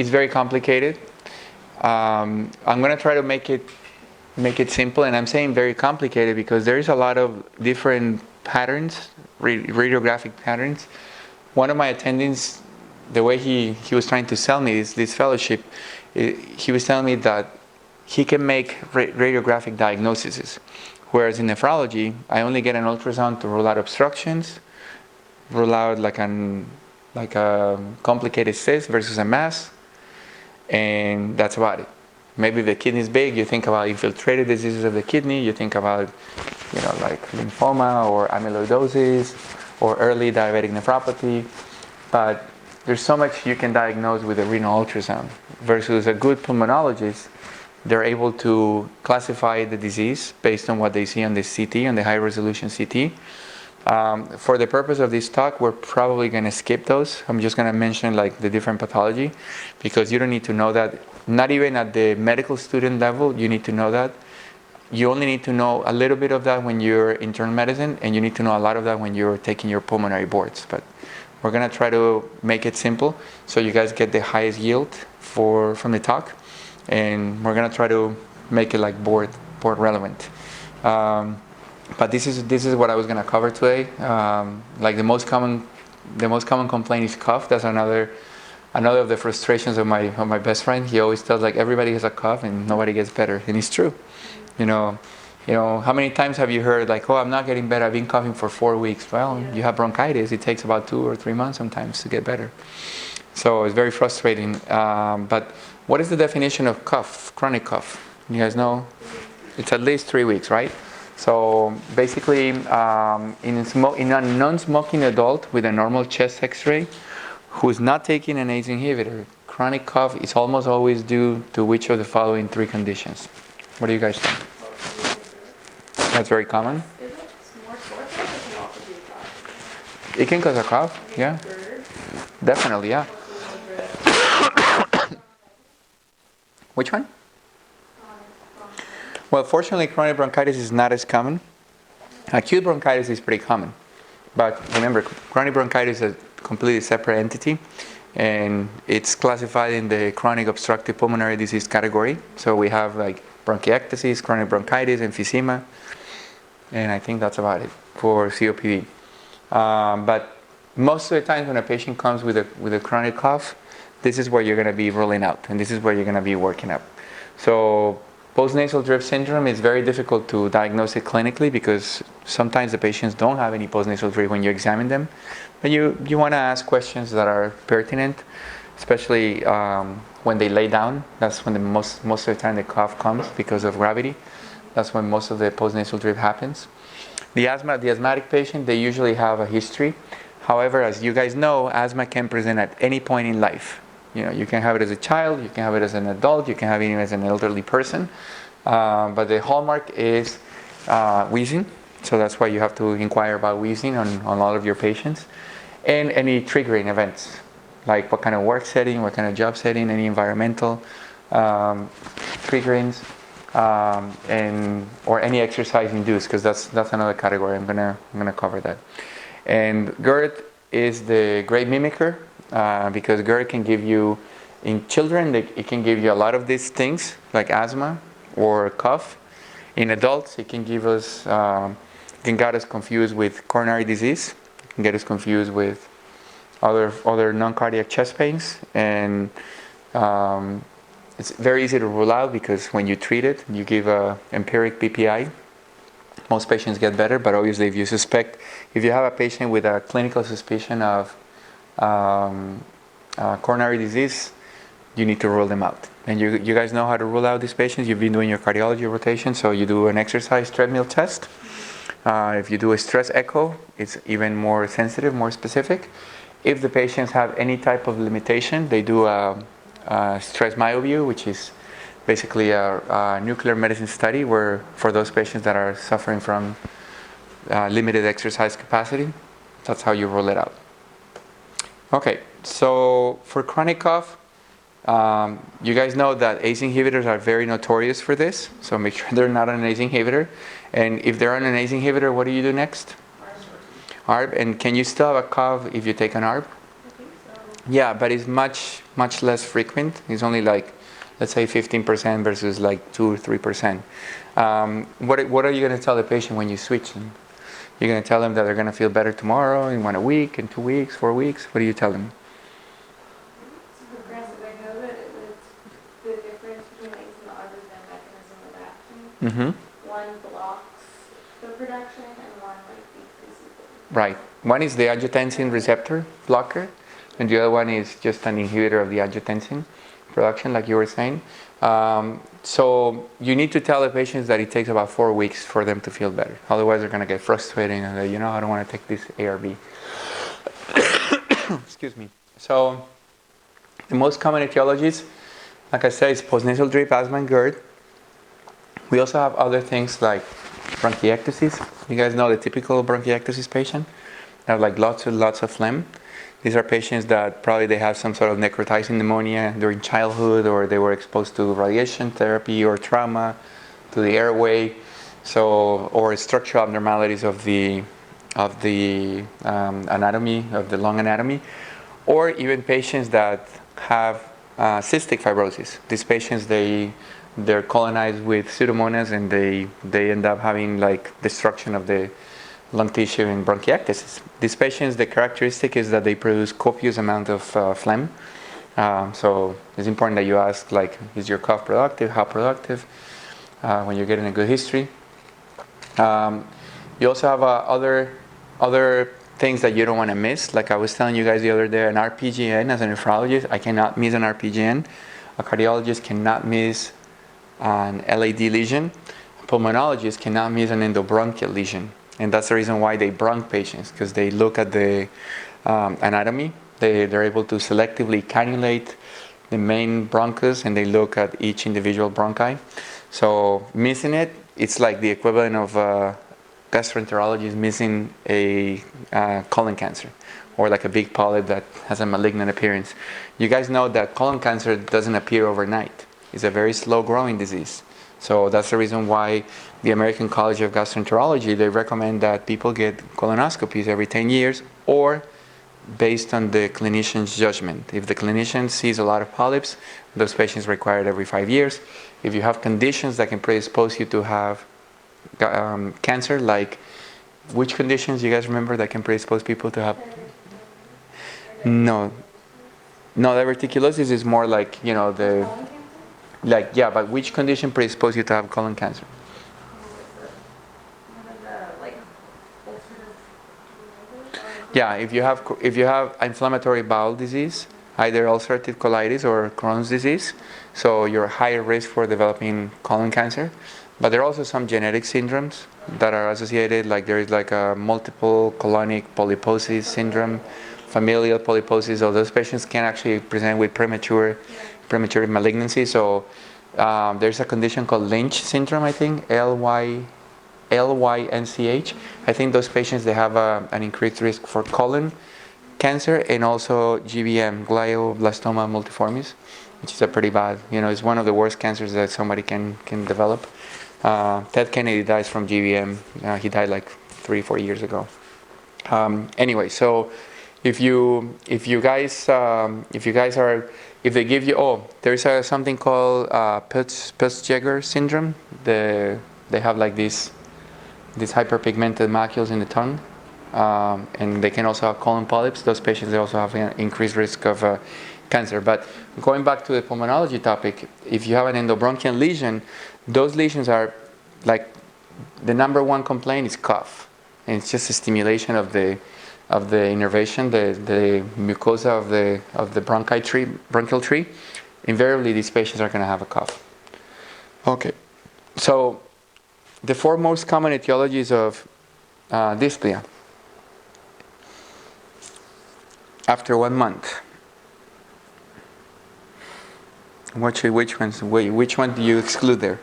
it's very complicated. I'm going to try to make it simple, and I'm saying very complicated because there is a lot of different patterns, radiographic patterns. One of my attendings, the way he was trying to sell me this fellowship, he was telling me that he can make radiographic diagnoses, whereas in nephrology, I only get an ultrasound to rule out obstructions, rule out like a complicated cyst versus a mass, and that's about it. Maybe if the kidney is big, you think about infiltrated diseases of the kidney, you think about, like lymphoma or amyloidosis or early diabetic nephropathy, but there's so much you can diagnose with a renal ultrasound versus a good pulmonologist. They're able to classify the disease based on what they see on the CT, on the high resolution CT. For the purpose of this talk, we're probably going to skip those. I'm just going to mention like the different pathology because you don't need to know that. Not even at the medical student level, you need to know that. You only need to know a little bit of that when you're internal medicine, and you need to know a lot of that when you're taking your pulmonary boards. But we're going to try to make it simple so you guys get the highest yield from the talk. And we're going to try to make it like board relevant. But this is what I was going to cover today. Like the most common complaint is cough. That's another of the frustrations of my best friend. He always tells like everybody has a cough and nobody gets better, and it's true. How many times have you heard like, oh, I'm not getting better, I've been coughing for 4 weeks. Well, you have bronchitis. It takes about 2 or 3 months sometimes to get better. So it's very frustrating. But what is the definition of cough, chronic cough? You guys know? It's at least 3 weeks, right? So basically, in a non-smoking adult with a normal chest X-ray who is not taking an ACE inhibitor, chronic cough is almost always due to which of the following 3 conditions? What do you guys think? That's very common. Is it more sore throat or can also be a cough? It can cause a cough, yeah. Definitely, yeah. Which one? Well, fortunately, chronic bronchitis is not as common. Acute bronchitis is pretty common. But remember, chronic bronchitis is a completely separate entity, and it's classified in the chronic obstructive pulmonary disease category. So we have like bronchiectasis, chronic bronchitis, emphysema, and I think that's about it for COPD. But most of the time when a patient comes with a chronic cough, this is where you're going to be ruling out, and this is where you're going to be working up. So postnasal drip syndrome is very difficult to diagnose it clinically because sometimes the patients don't have any postnasal drip when you examine them. But you want to ask questions that are pertinent, especially when they lay down. That's when most of the time the cough comes because of gravity. That's when most of the postnasal drip happens. The asthmatic patient, they usually have a history. However, as you guys know, asthma can present at any point in life. You can have it as a child, you can have it as an adult, you can have it as an elderly person. But the hallmark is wheezing. So that's why you have to inquire about wheezing on all of your patients. And any triggering events, like what kind of work setting, what kind of job setting, any environmental triggerings, or any exercise induced, because that's another category. I'm gonna cover that. And GERD is the great mimicker, because GERD can give you, in children, it can give you a lot of these things like asthma or cough. In adults, it can give us, can get us confused with coronary disease. It can get us confused with other non-cardiac chest pains, and it's very easy to rule out because when you treat it, you give a empiric PPI. Most patients get better, but obviously if you have a patient with a clinical suspicion of coronary disease, you need to rule them out. And you guys know how to rule out these patients. You've been doing your cardiology rotation, so you do an exercise treadmill test. If you do a stress echo, it's even more sensitive, more specific. If the patients have any type of limitation, they do a stress myoview, which is basically a nuclear medicine study where for those patients that are suffering from limited exercise capacity, that's how you rule it out. Okay, so for chronic cough, you guys know that ACE inhibitors are very notorious for this, so make sure they're not on an ACE inhibitor. And if they're on an ACE inhibitor, what do you do next? ARB. And can you still have a cough if you take an ARB? I think so. Yeah, but it's much less frequent. It's only like, let's say 15% versus like 2 or 3%. What are you going to tell the patient when you switch them? You're going to tell them that they're going to feel better tomorrow, in 1 week, in 2 weeks, 4 weeks. What do you tell them? It's progressive. I know that it was the difference between like the autogen mechanism of action. Mm-hmm. One blocks the production and one like decreases it. Right. One is the angiotensin receptor blocker, and the other one is just an inhibitor of the angiotensin production, like you were saying. So you need to tell the patients that it takes about 4 weeks for them to feel better. Otherwise, they're going to get frustrated and they, I don't want to take this ARB. Excuse me. So the most common etiologies, like I said, is postnasal drip, asthma, and GERD. We also have other things like bronchiectasis. You guys know the typical bronchiectasis patient. They have like lots of phlegm. These are patients that probably they have some sort of necrotizing pneumonia during childhood, or they were exposed to radiation therapy or trauma to the airway, or structural abnormalities of the anatomy of the lung anatomy, or even patients that have cystic fibrosis. These patients they're colonized with pseudomonas and they end up having like destruction of the lung tissue and bronchiectasis. These patients, the characteristic is that they produce copious amount of phlegm. So it's important that you ask, like, is your cough productive? How productive? When you're getting a good history. You also have other things that you don't want to miss. Like I was telling you guys the other day, an RPGN as a nephrologist, I cannot miss an RPGN. A cardiologist cannot miss an LAD lesion. A pulmonologist cannot miss an endobronchial lesion. And that's the reason why they bronch patients, because they look at the anatomy. They're able to selectively cannulate the main bronchus, and they look at each individual bronchi. So missing it, it's like the equivalent of gastroenterologist missing a colon cancer, or like a big polyp that has a malignant appearance. You guys know that colon cancer doesn't appear overnight. It's a very slow-growing disease. So that's the reason why the American College of Gastroenterology, they recommend that people get colonoscopies every 10 years, or based on the clinician's judgment. If the clinician sees a lot of polyps, those patients require it every 5 years. If you have conditions that can predispose you to have cancer, like which conditions you guys remember that can predispose people to have? No, diverticulosis is more like, but which condition predisposes you to have colon cancer? Yeah, if you have inflammatory bowel disease, either ulcerative colitis or Crohn's disease, so you're higher risk for developing colon cancer. But there are also some genetic syndromes that are associated, like there is like a multiple colonic polyposis syndrome, familial polyposis. So those patients can actually present with premature malignancy. So there's a condition called Lynch syndrome, I think, LYNCH. I think those patients, they have an increased risk for colon cancer and also GBM, glioblastoma multiformis, which is a pretty bad, it's one of the worst cancers that somebody can develop. Ted Kennedy dies from GBM. He died like 3-4 years ago. Anyway, so if they give you, there's something called Peutz-Jeghers syndrome. They have like these hyperpigmented macules in the tongue, and they can also have colon polyps. Those patients, they also have an increased risk of cancer. But going back to the pulmonology topic, if you have an endobronchial lesion, those lesions are like, the number one complaint is cough, and it's just a stimulation of the innervation, the mucosa of the bronchial tree. Invariably, these patients are going to have a cough. Okay, so the 4 most common etiologies of dyspnea after 1 month. Which one do you exclude there?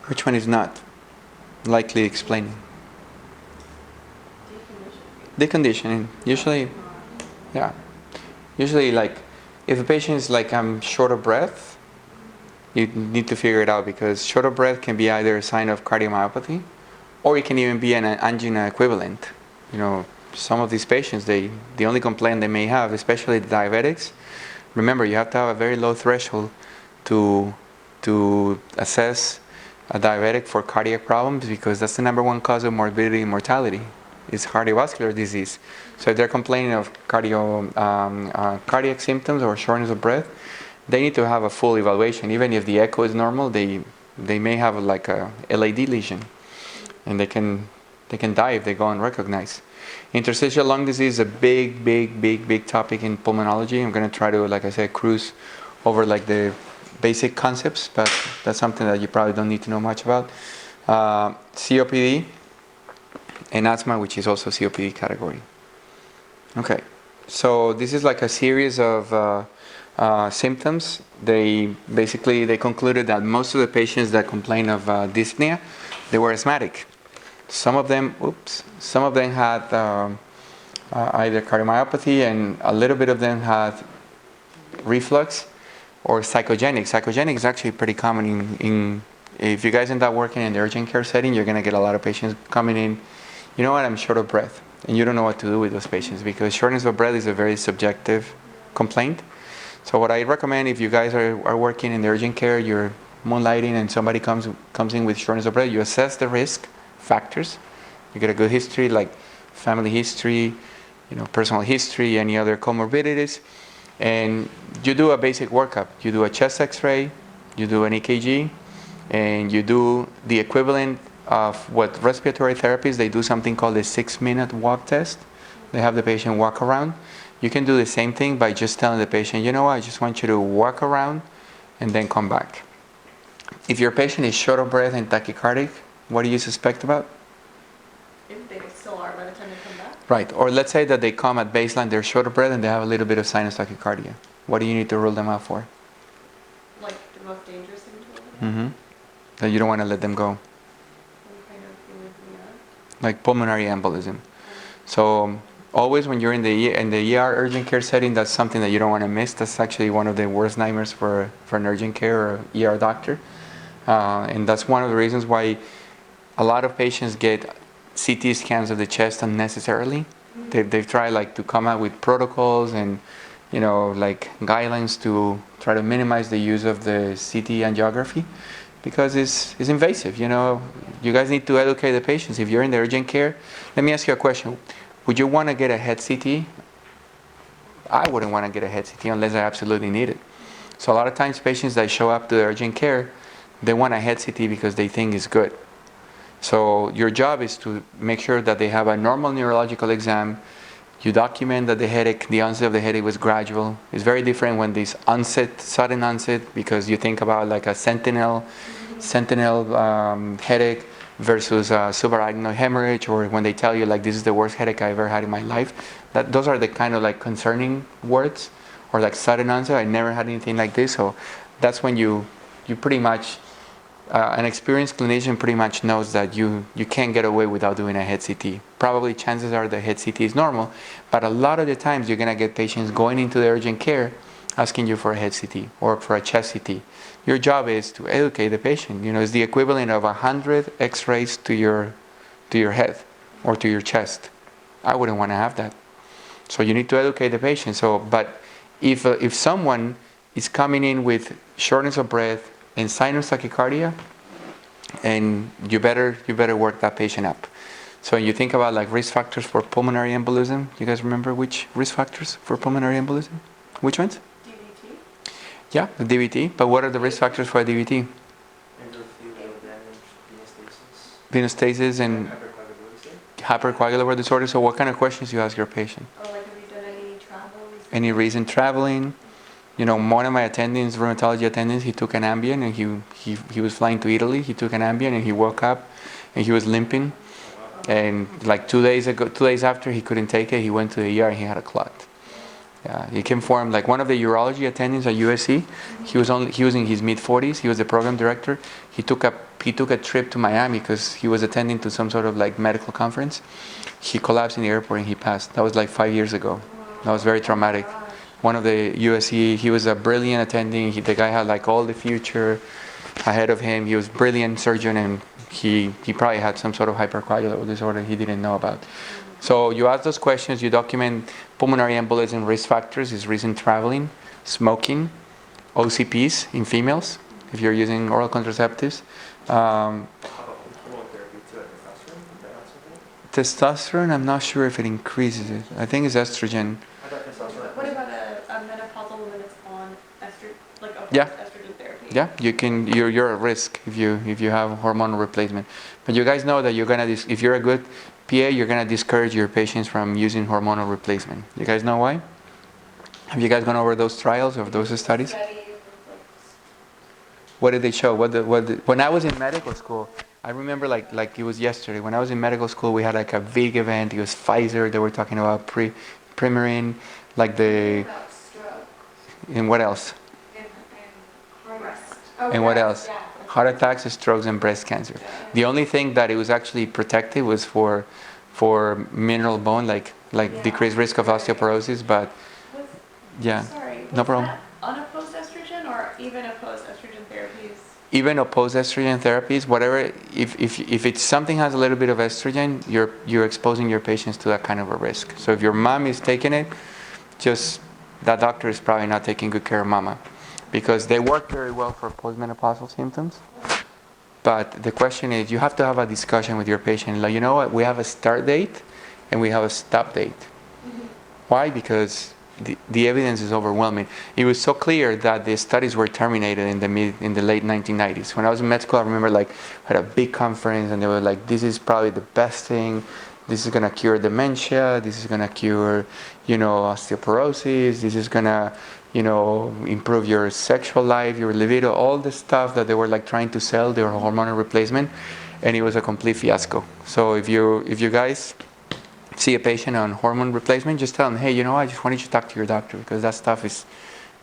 Which one is not? Likely explaining. Deconditioning. Usually, yeah. Usually, like, if the patient is like, I'm short of breath, you need to figure it out, because short of breath can be either a sign of cardiomyopathy, or it can even be an angina equivalent. some of these patients, the only complaint they may have, especially the diabetics, remember you have to have a very low threshold to assess a diabetic for cardiac problems, because that's the number one cause of morbidity and mortality, is cardiovascular disease. So if they're complaining of cardiac symptoms or shortness of breath, they need to have a full evaluation. Even if the echo is normal, they may have like a LAD lesion, and they can die if they go unrecognized. Interstitial lung disease is a big topic in pulmonology. I'm going to try to, like I said, cruise over like the basic concepts, but that's something that you probably don't need to know much about. COPD and asthma, which is also COPD category. Okay, so this is like a series of symptoms. They concluded that most of the patients that complain of dyspnea, they were asthmatic. Some of them had either cardiomyopathy, and a little bit of them had reflux or psychogenic. Psychogenic is actually pretty common in if you guys end up working in the urgent care setting, you're going to get a lot of patients coming in, you know what, I'm short of breath. And you don't know what to do with those patients, because shortness of breath is a very subjective complaint. So what I recommend, if you guys are working in the urgent care, you're moonlighting, and somebody comes in with shortness of breath, you assess the risk factors. You get a good history, like family history, personal history, any other comorbidities, and you do a basic workup. You do a chest X-ray, you do an EKG, and you do the equivalent of what respiratory therapists, they do something called a 6-minute walk test. They have the patient walk around. You can do the same thing by just telling the patient, you know what, I just want you to walk around and then come back. If your patient is short of breath and tachycardic, what do you suspect about? If they still are by the time they come back. Right, or let's say that they come at baseline, they're short of breath and they have a little bit of sinus tachycardia. What do you need to rule them out for? Like the most dangerous thing to look at? Mm-hmm. That you don't want to let them go. What kind of invasive? Like pulmonary embolism. So always when you're in the ER urgent care setting, that's something that you don't want to miss. That's actually one of the worst nightmares for an urgent care or ER doctor. And that's one of the reasons why a lot of patients get CT scans of the chest unnecessarily. They've tried like to come out with protocols and like guidelines to try to minimize the use of the CT angiography, because it's invasive. You guys need to educate the patients. If you're in the urgent care, let me ask you a question. Would you want to get a head CT? I wouldn't want to get a head CT unless I absolutely need it. So a lot of times patients that show up to the urgent care, they want a head CT because they think it's good. So your job is to make sure that they have a normal neurological exam. You document that the onset of the headache was gradual. It's very different when this sudden onset, because you think about like a sentinel headache versus a subarachnoid hemorrhage, or when they tell you like this is the worst headache I ever had in my life. Those are the kind of like concerning words, or like sudden onset. I never had anything like this. So that's when you pretty much an experienced clinician pretty much knows that you can't get away without doing a head CT. Probably chances are the head CT is normal, but a lot of the times you're going to get patients going into the urgent care asking you for a head CT or for a chest CT. Your job is to educate the patient. It's the equivalent of 100 X-rays to your head or to your chest. I wouldn't want to have that. So you need to educate the patient. But if someone is coming in with shortness of breath and sinus tachycardia, and you better work that patient up. So you think about like risk factors for pulmonary embolism. You guys remember which risk factors for pulmonary embolism? Which ones? DVT? Yeah, the DVT. But what are the risk factors for a DVT? Endothelial damage, Venostasis and hypercoagulable disorder. So what kind of questions you ask your patient? Or like, have you done any travel? Any recent traveling? One of my attendings, rheumatology attendings, he took an Ambien, and he was flying to Italy. He took an Ambien and he woke up and he was limping. And like 2 days after, he couldn't take it. He went to the ER and he had a clot. Yeah, he came for him. Like one of the urology attendings at USC, he was in his mid-40s. He was the program director. He took a trip to Miami because he was attending to some sort of like medical conference. He collapsed in the airport and he passed. That was like 5 years ago. That was very traumatic. One of the USC, he was a brilliant attending. The guy had like all the future ahead of him. He was a brilliant surgeon, and he probably had some sort of hypercoagulable disorder he didn't know about. So you ask those questions, you document pulmonary embolism risk factors, is recent traveling, smoking, OCPs in females, if you're using oral contraceptives. How about hormone therapy too, like testosterone? Is that not something? Testosterone, I'm not sure if it increases it. I think it's estrogen. I thought testosterone. What about a menopausal woman that's on Yeah. estrogen therapy? Yeah, you're at risk if you have hormonal replacement. But you guys know that you're gonna if you're a good PA, you're gonna discourage your patients from using hormonal replacement. You guys know why? Have you guys gone over those trials or those studies? What did they show? When I was in medical school, I remember like it was yesterday. When I was in medical school, we had like a big event. It was Pfizer. They were talking about Premarin, like the. About stroke And what else? and breast. And what else? Heart attacks, strokes, and breast cancer. The only thing that it was actually protected was for mineral bone, like decreased risk of osteoporosis. But yeah, Sorry. no problem. That unopposed estrogen or even opposed estrogen therapies? Even opposed estrogen therapies, whatever. If it's something has a little bit of estrogen, you're exposing your patients to that kind of a risk. So if your mom is taking it, just that doctor is probably not taking good care of mama, because they work very well for postmenopausal symptoms. But the question is, you have to have a discussion with your patient. Like, you know what? We have a start date and we have a stop date. Why? Because the evidence is overwhelming. It was so clear that the studies were terminated in the late 1990s. When I was in med school, I remember I had a big conference and they were like, this is probably the best thing. This is gonna cure dementia. This is gonna cure, osteoporosis. This is gonna, improve your sexual life, your libido, all the stuff that they were trying to sell, their hormonal replacement, and it was a complete fiasco. So if you guys see a patient on hormone replacement, just tell them, hey, I just wanted you to talk to your doctor, because that stuff is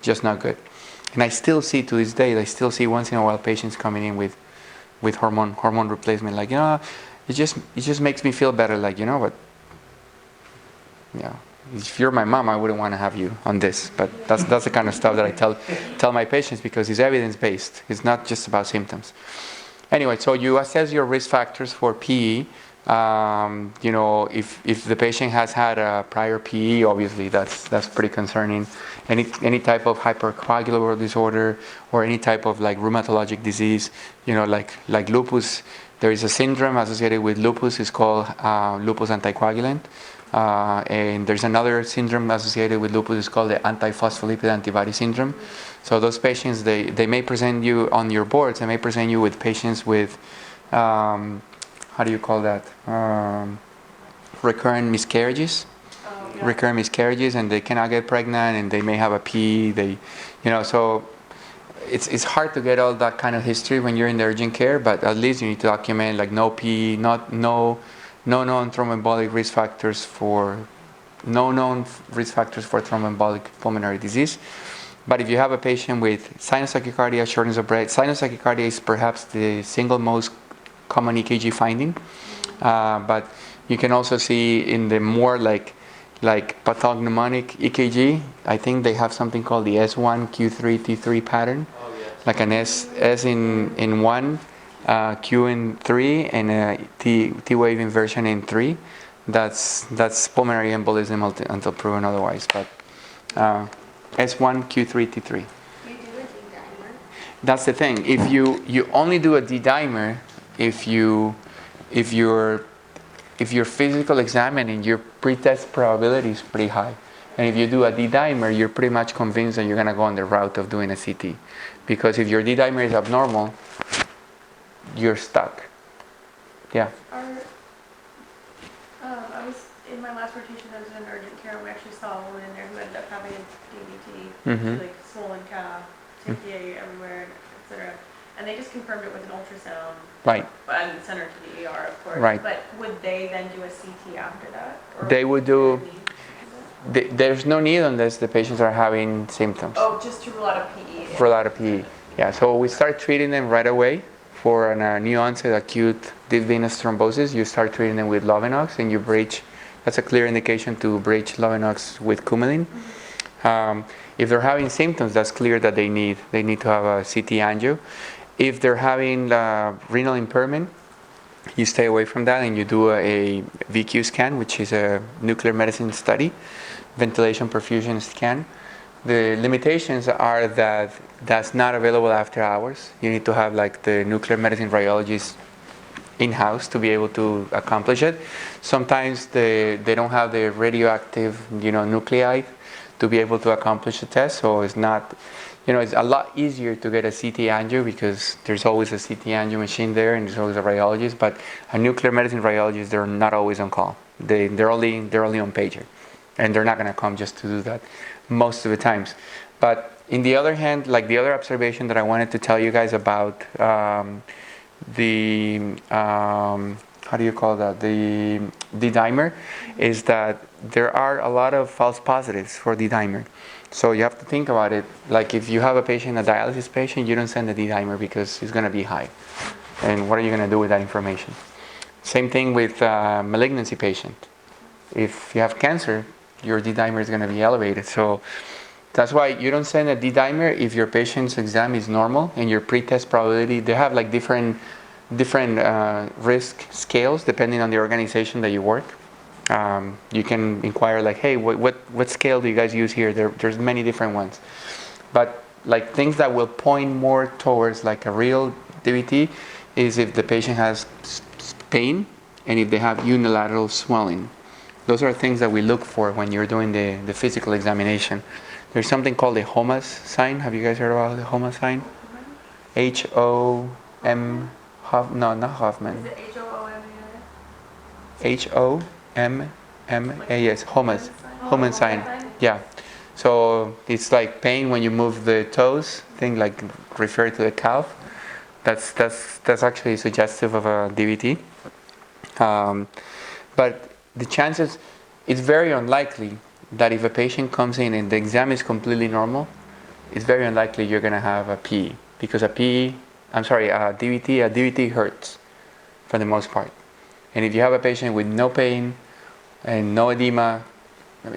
just not good. And I still see to this day, once in a while patients coming in with hormone replacement, it just makes me feel better, if you're my mom, I wouldn't want to have you on this. But that's the kind of stuff that I tell my patients, because it's evidence-based. It's not just about symptoms. Anyway, so you assess your risk factors for PE. If the patient has had a prior PE, obviously that's pretty concerning. Any type of hypercoagulable disorder or any type of rheumatologic disease, like lupus. There is a syndrome associated with lupus. It's called lupus anticoagulant. And there's another syndrome associated with lupus. It's called the antiphospholipid antibody syndrome. So those patients, they may present you on your boards. They may present you with patients with, how do you call that? Recurrent miscarriages. Recurrent miscarriages, and they cannot get pregnant, and they may have a PE. So it's hard to get all that kind of history when you're in the urgent care. But at least you need to document no PE, no known thromboembolic risk factors for thromboembolic pulmonary disease. But if you have a patient with sinus tachycardia, shortness of breath, sinus tachycardia is perhaps the single most common EKG finding. But you can also see in the more like pathognomonic EKG, I think they have something called the S1 Q3 T3 pattern, like an S in 1. Q in 3 and a T wave inversion in 3. That's pulmonary embolism until proven otherwise. But S1, Q3, T3. You do a D-dimer? That's the thing. If you only do a D-dimer if your physical examining, your pretest probability is pretty high. And if you do a D-dimer, you're pretty much convinced that you're going to go on the route of doing a CT. Because if your D-dimer is abnormal, you're stuck. Yeah. I was in my last rotation. I was in urgent care. We actually saw a woman in there who ended up having DVT, swollen calf, TPA everywhere, etc. And they just confirmed it with an ultrasound. Right. And sent her to the ER, of course. Right. But would they then do a CT after that? Or They would do. There's no need unless the patients are having symptoms. Oh, just to rule out a PE. For a lot of PE. Yeah. So we start treating them right away. For a new onset acute deep venous thrombosis, you start treating them with Lovenox, and you bridge. That's a clear indication to bridge Lovenox with Coumadin. If they're having symptoms, that's clear that they need to have a CT angio. If they're having renal impairment, you stay away from that and you do a VQ scan, which is a nuclear medicine study, ventilation perfusion scan. The limitations are that that's not available after hours. You need to have like the nuclear medicine radiologist in-house to be able to accomplish it. Sometimes they don't have the radioactive, nuclei to be able to accomplish the test. So it's not, it's a lot easier to get a CT angio because there's always a CT angio machine there and there's always a radiologist. But a nuclear medicine radiologist, they're not always on call. They're only on pager, and they're not going to come just to do that most of the times. But in the other hand, like the other observation that I wanted to tell you guys about the how do you call that, the D-dimer, is that there are a lot of false positives for D-dimer. So you have to think about it. Like if you have a patient, a dialysis patient, you don't send a D-dimer because it's going to be high. And what are you going to do with that information? Same thing with malignancy patient. If you have cancer, your D-dimer is going to be elevated. So that's why you don't send a D-dimer if your patient's exam is normal and your pre-test probability. They have like different risk scales depending on the organization that you work. You can inquire like, hey, what scale do you guys use here? There's many different ones. But like things that will point more towards like a real DVT is if the patient has pain and if they have unilateral swelling. Those are things that we look for when you're doing the physical examination. There's something called the HOMAS sign. Have you guys heard about the HOMAS sign? H-O-M... No, not Hoffman. Is it H-O-O-M-A-N? H-O-M-M-A-S. HOMAS. HOMAS sign. Yeah. So it's like pain when you move the toes, thing like refer to the calf. That's actually suggestive of a DVT. But the chances, it's very unlikely that if a patient comes in and the exam is completely normal, it's very unlikely you're going to have a PE. Because a DVT hurts for the most part. And if you have a patient with no pain and no edema, you're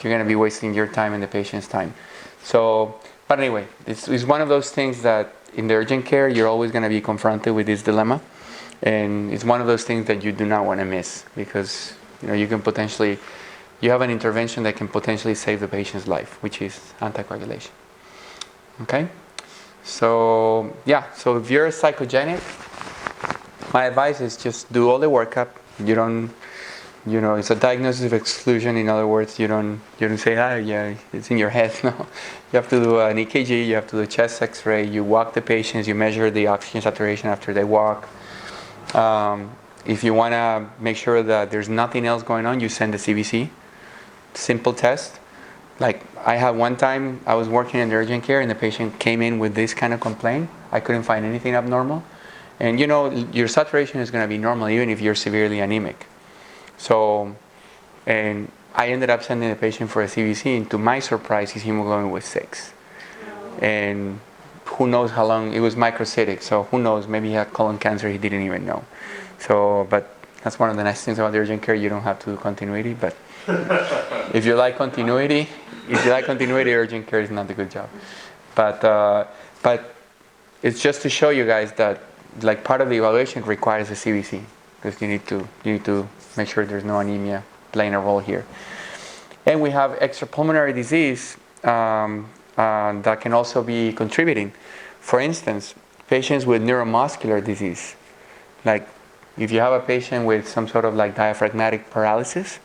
going to be wasting your time and the patient's time. So, but anyway, it's one of those things that in the urgent care, you're always going to be confronted with this dilemma. And it's one of those things that you do not want to miss because, you can potentially, you have an intervention that can potentially save the patient's life, which is anticoagulation. Okay? So, so if you're psychogenic, my advice is just do all the workup. You don't, it's a diagnosis of exclusion. In other words, you don't say, it's in your head. No, you have to do an EKG, you have to do a chest X-ray, you walk the patients, you measure the oxygen saturation after they walk. If you want to make sure that there's nothing else going on, you send a CBC. Simple test. Like I had one time, I was working in the urgent care and the patient came in with this kind of complaint. I couldn't find anything abnormal. And your saturation is going to be normal even if you're severely anemic. So, and I ended up sending the patient for a CBC and to my surprise, his hemoglobin was 6. And who knows how long, it was microcytic, so who knows, maybe he had colon cancer, he didn't even know. So, but that's one of the nice things about the urgent care, you don't have to do continuity, but if you like continuity, urgent care is not a good job. But it's just to show you guys that like part of the evaluation requires a CBC because you need to make sure there's no anemia playing a role here. And we have extrapulmonary disease that can also be contributing. For instance, patients with neuromuscular disease, like if you have a patient with some sort of like diaphragmatic paralysis,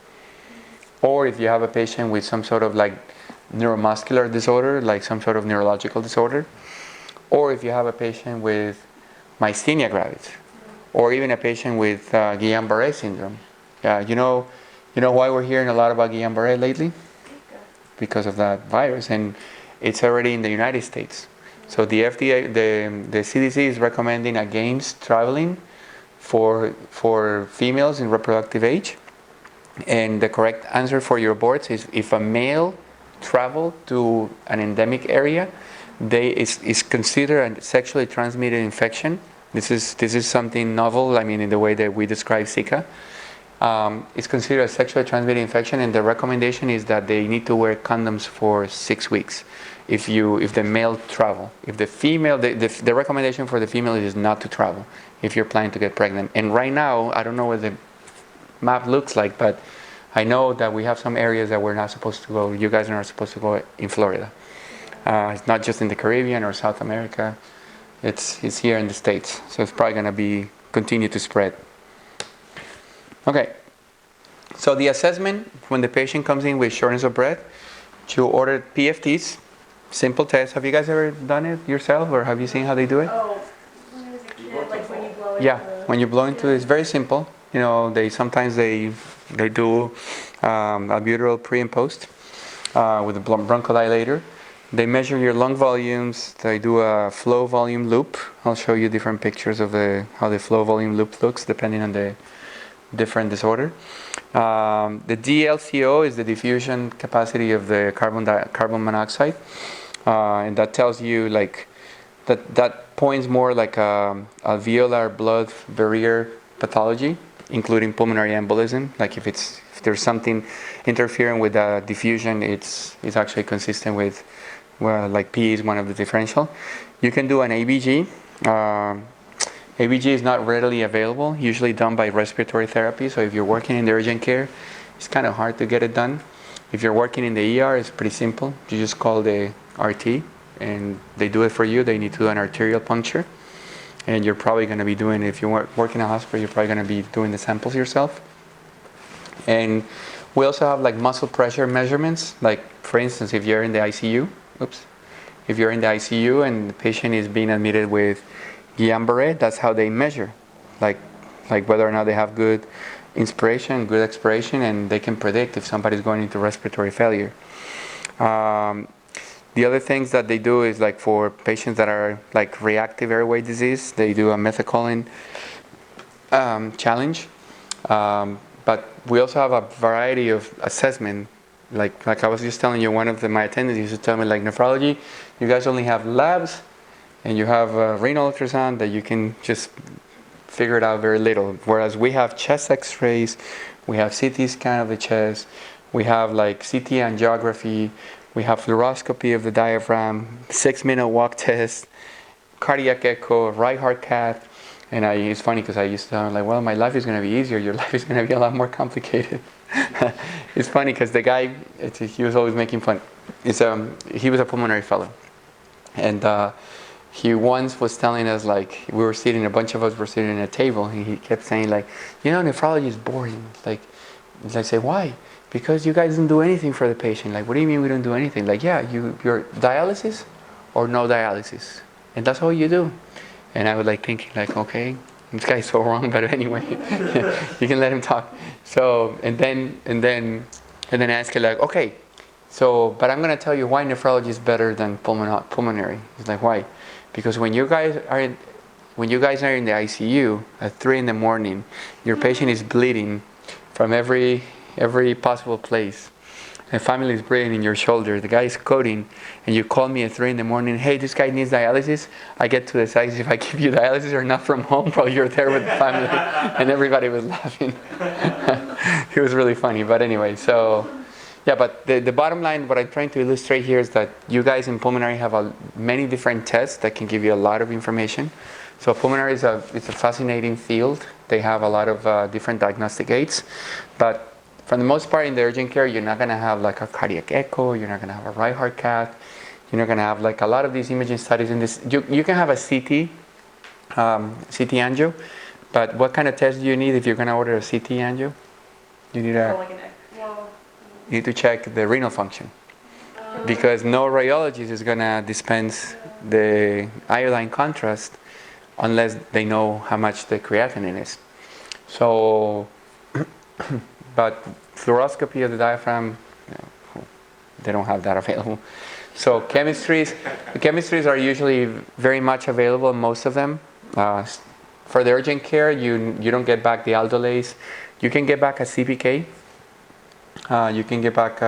or if you have a patient with some sort of like neuromuscular disorder, like some sort of neurological disorder, or if you have a patient with myasthenia gravis, or even a patient with Guillain-Barré syndrome. You know why we're hearing a lot about Guillain-Barré lately? Because of that virus, and it's already in the United States. So the FDA, the CDC is recommending against traveling for females in reproductive age. And the correct answer for your boards is if a male traveled to an endemic area, is considered a sexually transmitted infection. This is something novel, in the way that we describe Zika. It's considered a sexually transmitted infection, and the recommendation is that they need to wear condoms for 6 weeks. If the male travel, if the female, the recommendation for the female is not to travel if you're planning to get pregnant. And right now, I don't know what the map looks like, but I know that we have some areas that we're not supposed to go. You guys are not supposed to go in Florida. It's not just in the Caribbean or South America. It's here in the States, so it's probably going to continue to spread. Okay. So the assessment when the patient comes in with shortness of breath, you order PFTs. Simple test. Have you guys ever done it yourself, or have you seen how they do it? Oh, when I was a kid, like when you blow into Yeah, when you blow into it, it's very simple. You know, they do albuterol pre and post with a bronchodilator. They measure your lung volumes. They do a flow volume loop. I'll show you different pictures of how the flow volume loop looks depending on the different disorder. The DLCO is the diffusion capacity of the carbon monoxide, and that tells you like that points more like alveolar blood barrier pathology, including pulmonary embolism. Like if there's something interfering with the diffusion, it's actually consistent with like P is one of the differential. You can do an ABG. ABG is not readily available, usually done by respiratory therapy. So if you're working in the urgent care, it's kind of hard to get it done. If you're working in the ER, it's pretty simple. You just call the RT and they do it for you. They need to do an arterial puncture. And you're probably going to be doing, if you work in a hospital, you're probably going to be doing the samples yourself. And we also have like muscle pressure measurements. Like for instance, if you're in the ICU, if you're in the ICU and the patient is being admitted with Guillain-Barré, that's how they measure, like whether or not they have good inspiration, good expiration, and they can predict if somebody's going into respiratory failure. The other things that they do is like for patients that are like reactive airway disease, they do a methacholine challenge. But we also have a variety of assessment. Like I was just telling you, one of my attendants used to tell me, like nephrology, you guys only have labs and you have a renal ultrasound that you can just figure it out very little. Whereas we have chest x-rays, we have CT scan of the chest, we have like CT angiography, we have fluoroscopy of the diaphragm, 6-minute walk test, cardiac echo, right heart cath. And it's funny because I used to tell him, like, well, my life is going to be easier. Your life is going to be a lot more complicated. It's funny because the guy, he was always making fun. He was a pulmonary fellow. And he once was telling us, like, a bunch of us were sitting at a table, and he kept saying, like, nephrology is boring. Like I say, why? Because you guys don't do anything for the patient. Like, what do you mean we don't do anything? Like, yeah, you're dialysis or no dialysis. And that's all you do. And I was like thinking, like, okay, this guy's so wrong, but anyway, you can let him talk. So, and then ask him, like, okay, so, but I'm going to tell you why nephrology is better than pulmonary. He's like, why? Because when you guys are in the ICU at 3 a.m, your patient is bleeding from every possible place. The family is breathing in your shoulder. The guy is coding, and you call me at 3 a.m. Hey, this guy needs dialysis. I get to decide if I give you dialysis or not from home while you're there with the family. And everybody was laughing. It was really funny. But anyway, so yeah. But the bottom line, what I'm trying to illustrate here is that you guys in pulmonary have many different tests that can give you a lot of information. So pulmonary it's a fascinating field. They have a lot of different diagnostic aids, but for the most part, in the urgent care, you're not going to have like a cardiac echo. You're not going to have a right heart cath. You're not going to have like a lot of these imaging studies in this. You can have a CT angio, but what kind of test do you need if you're going to order a CT angio? You need to check the renal function, because no radiologist is going to dispense the iodine contrast unless they know how much the creatinine is. So. But fluoroscopy of the diaphragm, they don't have that available. So chemistries are usually very much available, most of them. For the urgent care, you don't get back the aldolase. You can get back a CPK. You can get back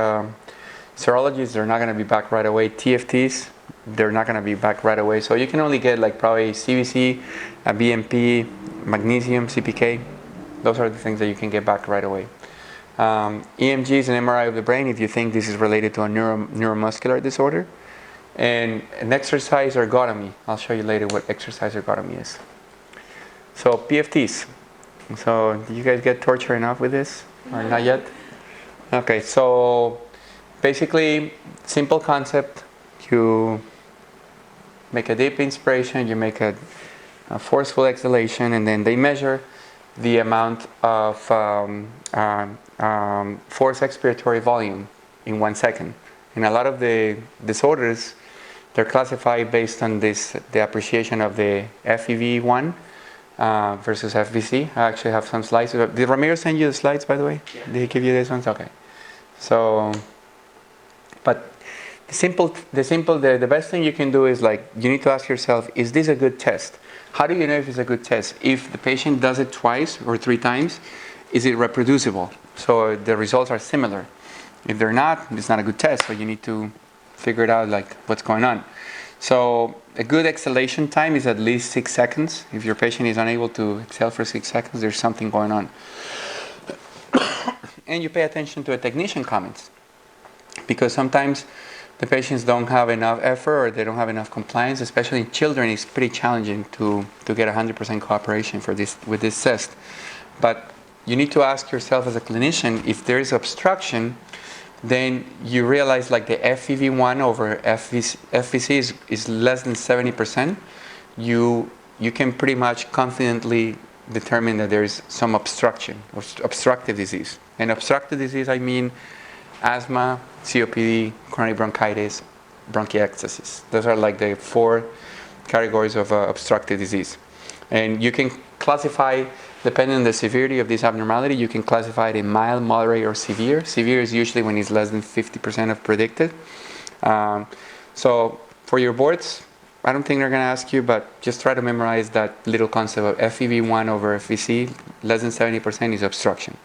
serologies. They're not going to be back right away. TFTs, they're not going to be back right away. So you can only get like probably CBC, a BMP, magnesium, CPK. Those are the things that you can get back right away. EMG is an MRI of the brain if you think this is related to a neuromuscular disorder. And an exercise ergotomy. I'll show you later what exercise ergotomy is. So PFTs. So do you guys get tortured enough with this? Or not yet? Okay, so basically, simple concept. You make a deep inspiration, you make a forceful exhalation, and then they measure the amount of forced expiratory volume in 1 second. And a lot of the disorders, they're classified based on this, the appreciation of the FEV1 versus FVC. I actually have some slides. Did Ramiro send you the slides, by the way? Yeah. Did he give you these ones? Okay. So, but the best thing you can do is like, you need to ask yourself, is this a good test? How do you know if it's a good test? If the patient does it twice or 3 times, is it reproducible? So the results are similar. If they're not, it's not a good test. So you need to figure it out, like what's going on. So a good exhalation time is at least 6 seconds. If your patient is unable to exhale for 6 seconds, there's something going on. And you pay attention to a technician comments, because sometimes the patients don't have enough effort or they don't have enough compliance. Especially in children, it's pretty challenging to get 100% cooperation with this test. But you need to ask yourself as a clinician, if there is obstruction, then you realize like the FEV1 over FVC is less than 70%. You can pretty much confidently determine that there is some obstruction or obstructive disease. And obstructive disease, I mean asthma, COPD, chronic bronchitis, bronchiectasis. Those are like the 4 categories of obstructive disease. And you can classify, depending on the severity of this abnormality, you can classify it in mild, moderate, or severe. Severe is usually when it's less than 50% of predicted. So for your boards, I don't think they're going to ask you, but just try to memorize that little concept of FEV1 over FVC, less than 70% is obstruction.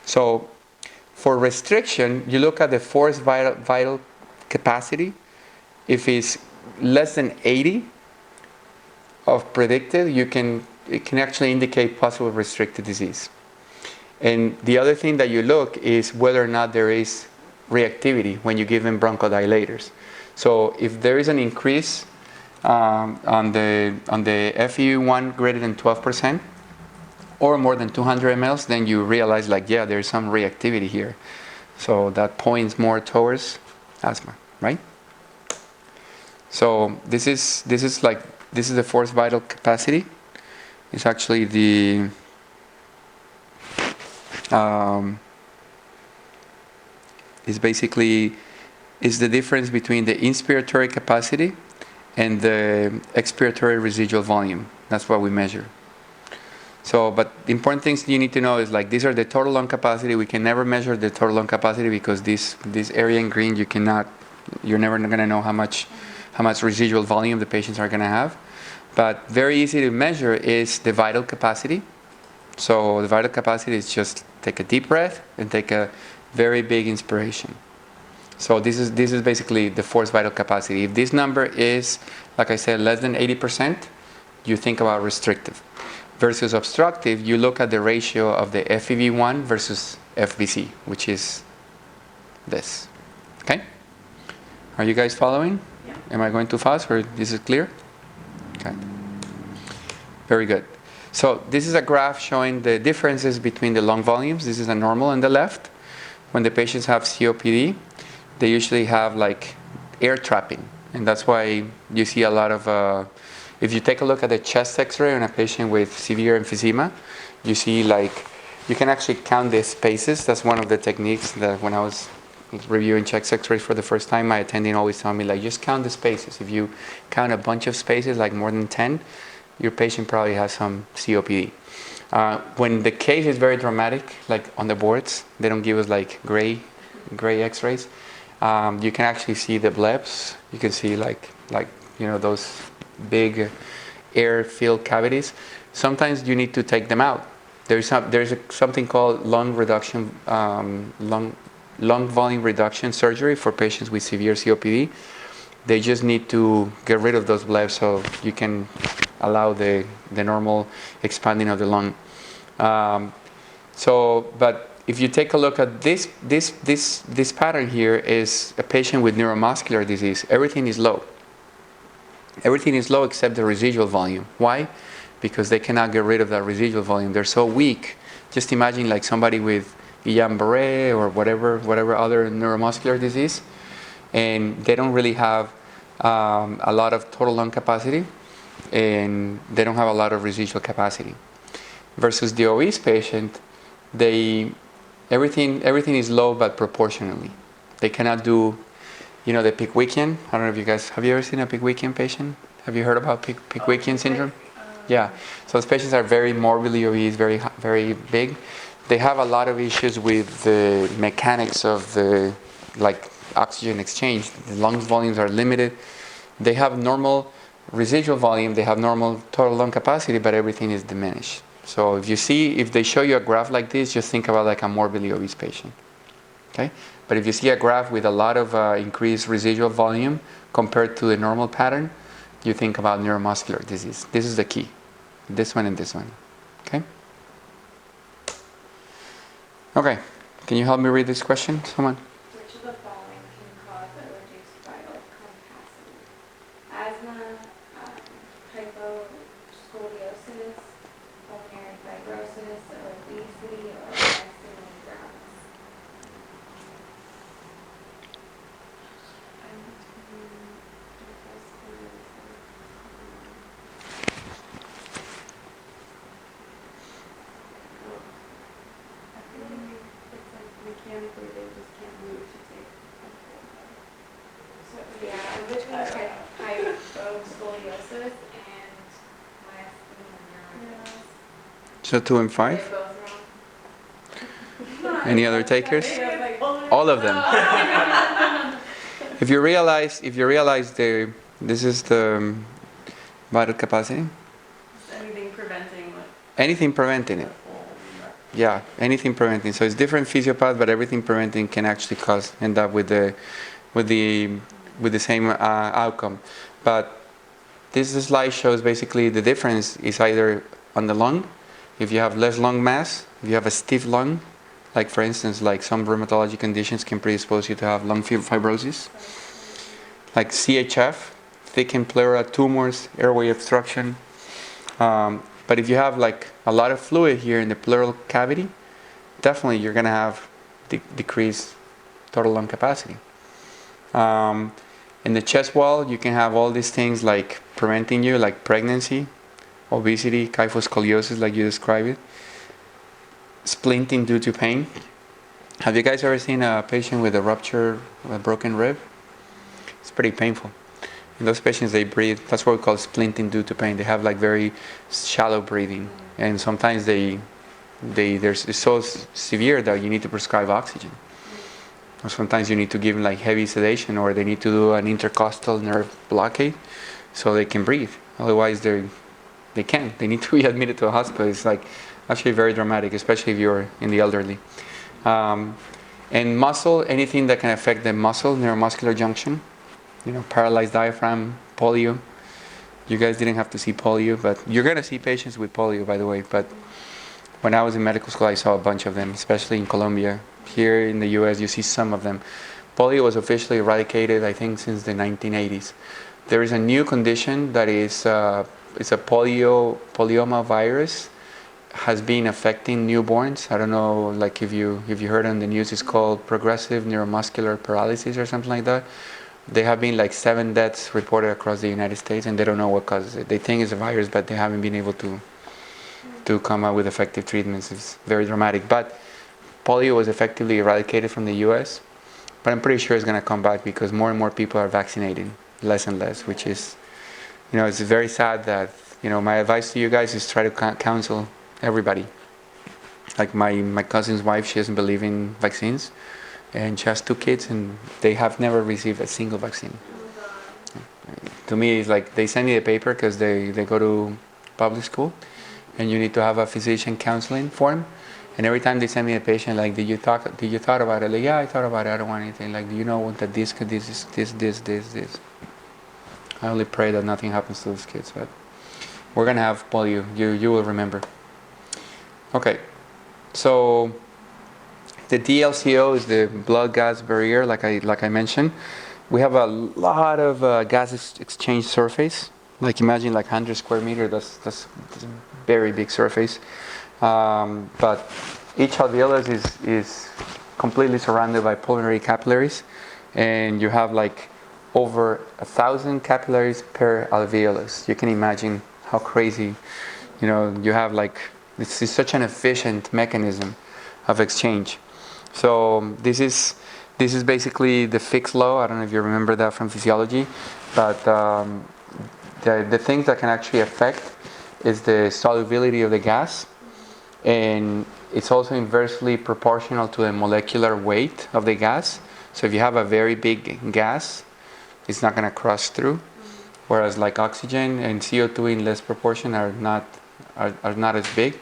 So for restriction, you look at the forced vital capacity. If it's less than 80 of predicted, it can actually indicate possible restricted disease. And the other thing that you look is whether or not there is reactivity when you give them bronchodilators. So if there is an increase on the FEV1 greater than 12% or more than 200 mLs, then you realize like, yeah, there's some reactivity here. So that points more towards asthma, right? So this is the forced vital capacity. It's actually the is the difference between the inspiratory capacity and the expiratory residual volume. That's what we measure. So, but the important things you need to know is like, these are the total lung capacity. We can never measure the total lung capacity because this area in green, you're never going to know how much residual volume the patients are going to have. But very easy to measure is the vital capacity. So the vital capacity is just take a deep breath and take a very big inspiration. So this is basically the forced vital capacity. If this number is, like I said, less than 80%, you think about restrictive. Versus obstructive, you look at the ratio of the FEV1 versus FVC, which is this. Okay? Are you guys following? Yeah. Am I going too fast, or this is clear? Okay. Very good. So this is a graph showing the differences between the lung volumes. This is a normal on the left. When the patients have COPD, they usually have like air trapping. And that's why you see a lot of, if you take a look at the chest x-ray on a patient with severe emphysema, you see like, you can actually count the spaces. That's one of the techniques that when I was reviewing chest x-rays for the first time, my attending always told me like, just count the spaces. If you count a bunch of spaces, like more than 10, your patient probably has some COPD. When the case is very dramatic, like on the boards, they don't give us like gray x-rays. You can actually see the blebs. You can see like those big air-filled cavities. Sometimes you need to take them out. There's something called lung volume reduction surgery for patients with severe COPD. They just need to get rid of those blebs so you can allow the normal expanding of the lung. So, but if you take a look at this pattern here is a patient with neuromuscular disease. Everything is low. Everything is low except the residual volume. Why? Because they cannot get rid of that residual volume. They're so weak. Just imagine like somebody with Guillain-Barré or whatever other neuromuscular disease, and they don't really have a lot of total lung capacity, and they don't have a lot of residual capacity. Versus the obese patient, everything is low but proportionally. They cannot do, the Pickwickian. I don't know if you guys, have you ever seen a Pickwickian patient? Have you heard about Pickwickian syndrome? Yeah. So those patients are very morbidly obese, very, very big. They have a lot of issues with the mechanics of the, like, oxygen exchange. The lungs volumes are limited. They have normal residual volume. They have normal total lung capacity, but everything is diminished. So if they show you a graph like this, just think about like a morbidly obese patient. Okay? But if you see a graph with a lot of increased residual volume compared to the normal pattern, you think about neuromuscular disease. This is the key. This one and this one. Okay? Okay. Can you help me read this question, someone? Which of the following can cause a reduced vital capacity? Asthma, hyposcoliosis, pulmonary fibrosis, obesity, or myasthenia gravis? Mechanically, they just can't move to take So, yeah, I'm between hyposcoliosis and myasthenia gravis. So 2 and They're 5? both wrong. Any other takers? All of them. If you realize this is the vital capacity. anything preventing like Anything preventing it. Yeah, anything preventing. So it's different physiopath, but everything preventing can actually end up with the same outcome. But this slide shows basically the difference is either on the lung. If you have less lung mass, if you have a stiff lung, like for instance, like some rheumatology conditions can predispose you to have lung fibrosis, like CHF, thickened pleura, tumors, airway obstruction. But if you have like a lot of fluid here in the pleural cavity, definitely you're going to have decreased total lung capacity. In the chest wall, you can have all these things like preventing you, like pregnancy, obesity, kyphoscoliosis, like you described it, splinting due to pain. Have you guys ever seen a patient with a broken rib? It's pretty painful. In those patients, they breathe. That's what we call splinting due to pain. They have like very shallow breathing, and sometimes it's so severe that you need to prescribe oxygen. Or sometimes you need to give them like heavy sedation, or they need to do an intercostal nerve blockade so they can breathe. Otherwise, they can't. They need to be admitted to a hospital. It's like actually very dramatic, especially if you're in the elderly. And muscle, anything that can affect the muscle, neuromuscular junction. Paralyzed diaphragm, polio. You guys didn't have to see polio, but you're going to see patients with polio, by the way. But when I was in medical school, I saw a bunch of them, especially in Colombia. Here in the US, you see some of them. Polio was officially eradicated, I think, since the 1980s. There is a new condition that is it's a polyoma virus, has been affecting newborns. I don't know, like if you heard on the news, it's called progressive neuromuscular paralysis or something like that. There have been like 7 deaths reported across the United States, and they don't know what causes it. They think it's a virus, but they haven't been able to come up with effective treatments. It's very dramatic. But polio was effectively eradicated from the US, but I'm pretty sure it's going to come back because more and more people are vaccinating, less and less, which is, it's very sad that, my advice to you guys is try to counsel everybody. Like my cousin's wife, she doesn't believe in vaccines. And she has 2 kids, and they have never received a single vaccine. To me, it's like they send me the paper because they go to public school, and you need to have a physician counseling form. And every time they send me a patient, like, did you thought about it? Like, yeah, I thought about it. I don't want anything. Like, do you know what that this. I only pray that nothing happens to those kids, but we're gonna have polio. You will remember. Okay. So the DLCO is the blood-gas barrier, like I mentioned. We have a lot of gas exchange surface. Like imagine like 100 square meter. That's a very big surface. But each alveolus is completely surrounded by pulmonary capillaries, and you have like over 1,000 capillaries per alveolus. You can imagine how crazy, you have like, this is such an efficient mechanism of exchange. So this is basically the Fick's law. I don't know if you remember that from physiology, but the things that can actually affect is the solubility of the gas, and it's also inversely proportional to the molecular weight of the gas. So if you have a very big gas, it's not going to cross through, whereas like oxygen and CO2 in less proportion are not as big.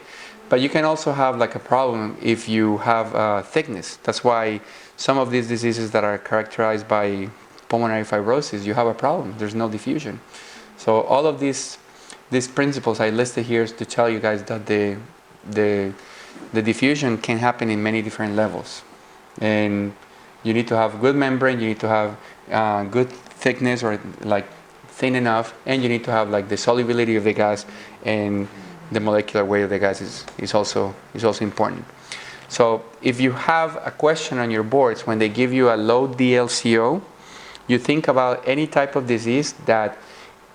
But you can also have like a problem if you have thickness. That's why some of these diseases that are characterized by pulmonary fibrosis, you have a problem. There's no diffusion. So all of these principles I listed here is to tell you guys that the diffusion can happen in many different levels, and you need to have good membrane. You need to have good thickness, or like thin enough, and you need to have like the solubility of the gas, and the molecular weight of the gas is also important. So if you have a question on your boards when they give you a low DLCO, you think about any type of disease that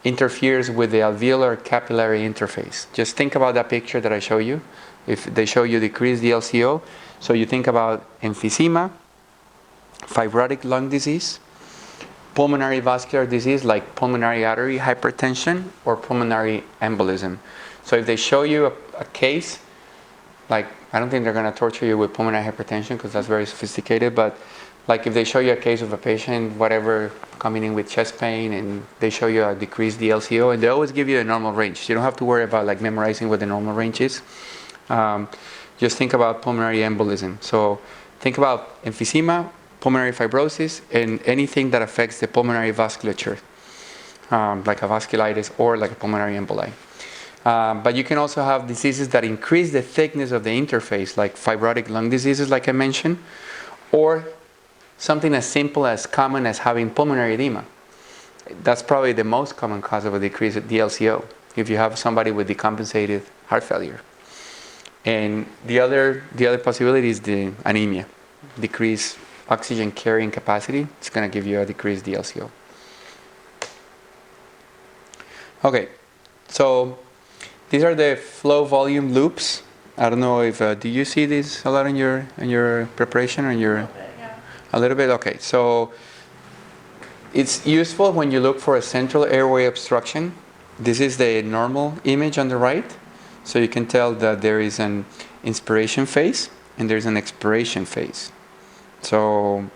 interferes with the alveolar capillary interface. Just think about that picture that I show you. If they show you decreased DLCO, so you think about emphysema, fibrotic lung disease, pulmonary vascular disease like pulmonary artery hypertension, or pulmonary embolism. So if they show you a case, like, I don't think they're going to torture you with pulmonary hypertension because that's very sophisticated, but like if they show you a case of a patient, whatever, coming in with chest pain, and they show you a decreased DLCO, and they always give you a normal range. You don't have to worry about like memorizing what the normal range is. Just think about pulmonary embolism. So think about emphysema, pulmonary fibrosis, and anything that affects the pulmonary vasculature, like a vasculitis or like a pulmonary emboli. But you can also have diseases that increase the thickness of the interface, like fibrotic lung diseases, like I mentioned, or something as simple as common as having pulmonary edema. That's probably the most common cause of a decreased DLCO, if you have somebody with decompensated heart failure. And the other possibility is the anemia, decreased oxygen carrying capacity. It's going to give you a decreased DLCO. Okay, so these are the flow volume loops. I don't know if do you see these a lot in your preparation or in your? A little bit, yeah. A little bit. Okay, so it's useful when you look for a central airway obstruction. This is the normal image on the right, so you can tell that there is an inspiration phase and there's an expiration phase. So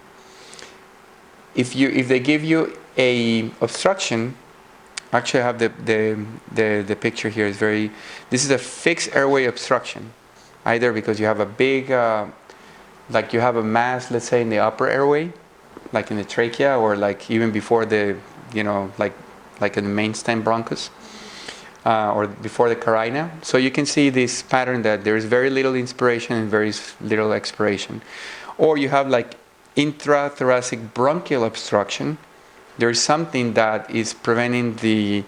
if they give you a obstruction, actually I have the picture here. Is very. This is a fixed airway obstruction, either because you have a big, like you have a mass, let's say in the upper airway, like in the trachea, or like even before the, like in the main stem bronchus, or before the carina. So you can see this pattern that there is very little inspiration and very little expiration. Or you have like intrathoracic bronchial obstruction. There is something that is preventing the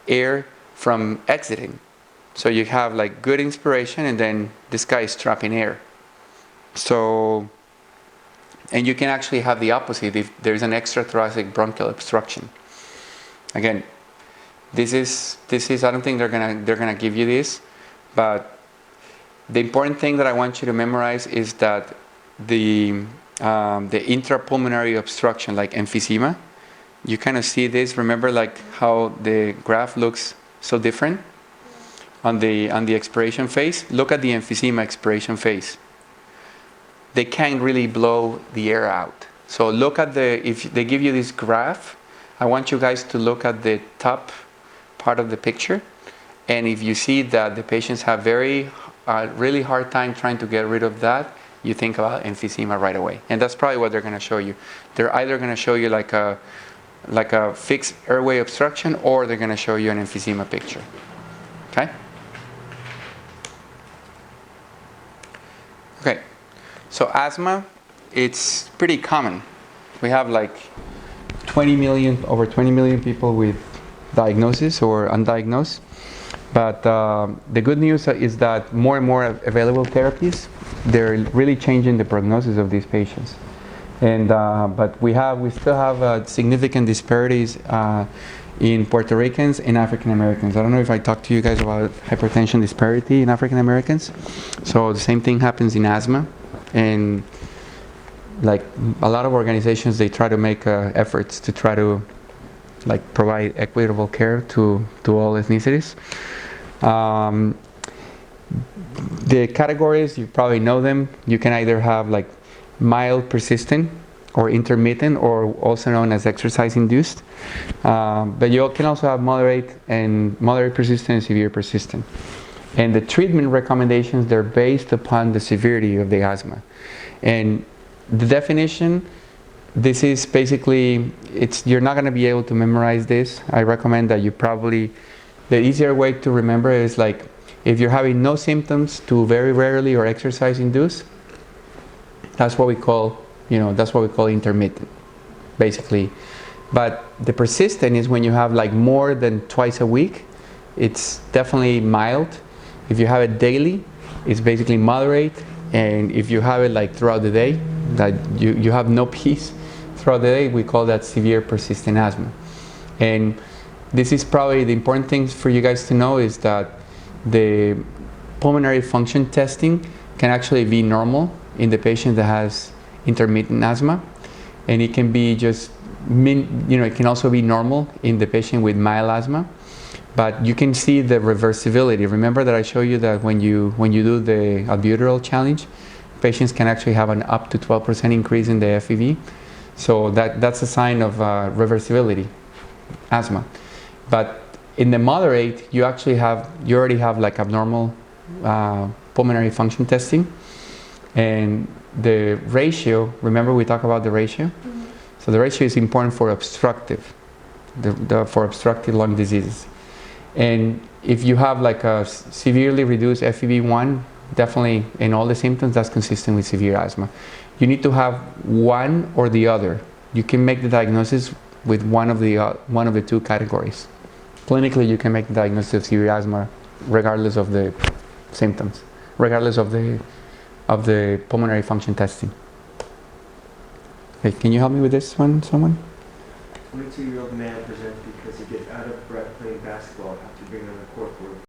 air from exiting. So you have like good inspiration, and then this guy is trapping air. So, and you can actually have the opposite if there's an extrathoracic bronchial obstruction. Again, this is. I don't think they're gonna give you this, but the important thing that I want you to memorize is that the intrapulmonary obstruction, like emphysema, you kind of see this. Remember, like how the graph looks so different on the expiration phase. Look at the emphysema expiration phase. They can't really blow the air out. So look at if they give you this graph, I want you guys to look at the top part of the picture, and if you see that the patients have really hard time trying to get rid of that, you think about emphysema right away. And that's probably what they're going to show you. They're either going to show you like a fixed airway obstruction, or they're going to show you an emphysema picture. Okay? So asthma, it's pretty common. We have like 20 million, over 20 million people with diagnosis or undiagnosed. But the good news is that more and more available therapies, they're really changing the prognosis of these patients. And but we still have significant disparities in Puerto Ricans and African Americans. I don't know if I talked to you guys about hypertension disparity in African Americans. So the same thing happens in asthma, and like a lot of organizations, they try to make efforts to try to like provide equitable care to all ethnicities. The categories, you probably know them. You can either have like mild persistent or intermittent, or also known as exercise induced. But you can also have moderate persistent and severe persistent. And the treatment recommendations, they're based upon the severity of the asthma. And the definition, this is basically, you're not going to be able to memorize this. I recommend that the easier way to remember is like, if you're having no symptoms to very rarely or exercise induced, that's what we call intermittent, basically. But the persistent is when you have like more than twice a week, it's definitely mild. If you have it daily, it's basically moderate. And if you have it like throughout the day, that you have no peace throughout the day, we call that severe persistent asthma. And this is probably the important thing for you guys to know, is that the pulmonary function testing can actually be normal in the patient that has intermittent asthma, and it can be it can also be normal in the patient with mild asthma. But you can see the reversibility. Remember that I showed you that when you do the albuterol challenge, patients can actually have an up to 12% increase in the FEV. So that's a sign of reversibility, asthma. But in the moderate, you already have like abnormal pulmonary function testing. And the ratio, remember we talked about the ratio? Mm-hmm. So the ratio is important for obstructive lung diseases. And if you have like a severely reduced FEV1, definitely in all the symptoms, that's consistent with severe asthma. You need to have one or the other. You can make the diagnosis with one of the two categories. Clinically, you can make the diagnosis of severe asthma regardless of the symptoms, regardless of the pulmonary function testing. Okay, can you help me with this one, someone? 22-year-old man presents because he gets out of breath playing basketball after being on the court for